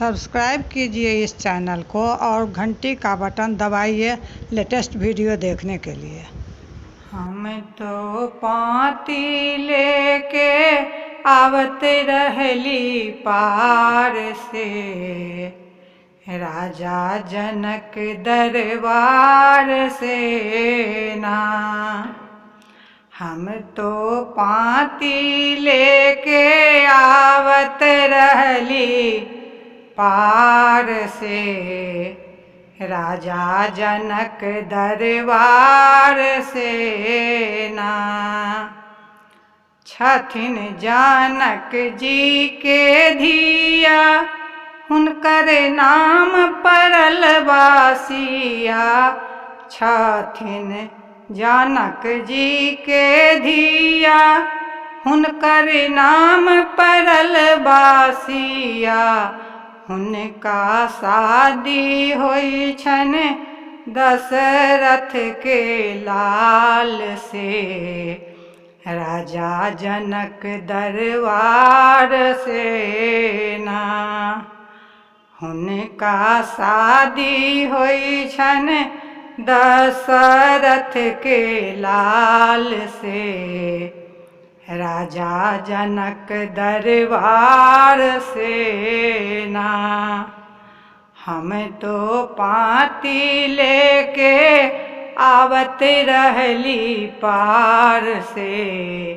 Subscribe कीजिए इस channel को और घंटी का बटन दबाइए लेटेस्ट वीडियो देखने के लिए। हम तो पाती लेके आवत रहली पार से, राजा जनक दरबार से ना। हम तो पाती लेके आवत रहली पार से, राजा जनक दरबार से ना। छथिन जानक जी के धिया, हुनकर नाम परल बासिया। छथिन जानक जी के धिया, हुनकर नाम परल बासिया। हुनका शादी होई छन दशरथ के लाल से, राजा जनक दरबार से ना। हुनका शादी होई छन दशरथ के लाल से, राजा जनक दरबार से ना। हम तो पाती लेके आवत रहली पार से,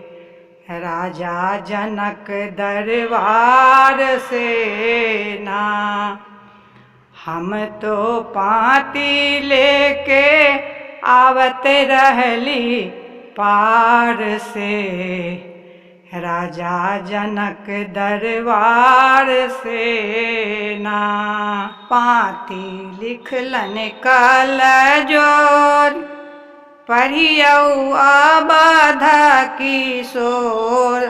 राजा जनक दरबार से ना। हम तो पाती लेके आवत रहली पार से, राजा जनक दरबार से ना। पाती लिखलन कल जोर, पढ़ियौ अवध किशोर।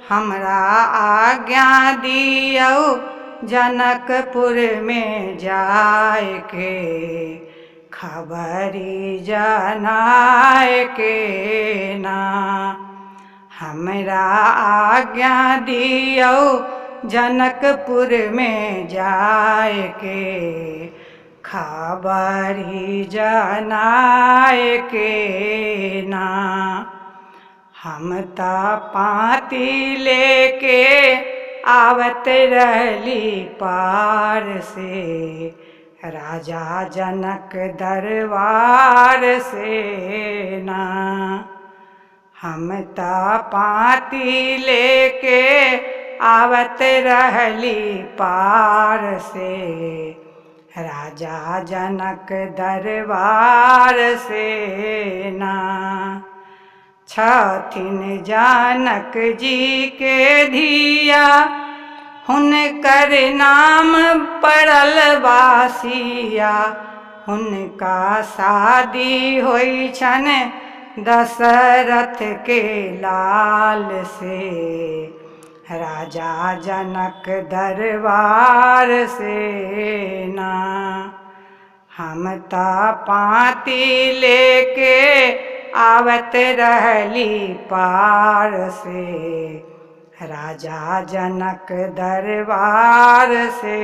हमरा आज्ञा दियौ जनकपुर में जाय के, खबरी जनाय के ना। हमरा आज्ञा दियौ जनकपुर में जाय के, खबरी जनाय के ना। हम ता पाती लेके आवत रहली पार से, राजा जनक दरबार से ना। हम ता पाती लेके आवत रहली पार से, राजा जनक दरबार से ना। छथिन जानक जी के धिया, हुनकर नाम परल बासिया। हुनका शादी होई छन दशरथ के लाल से, राजा जनक दरबार से ना। हम ता पाती लेके आवत रहली पार से, राजा जनक दरबार से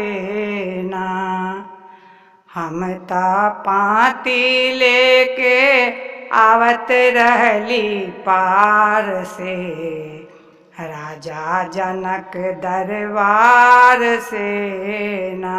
ना। हम ता पाती लेके आवत रहली पार से, राजा जनक दरबार से ना।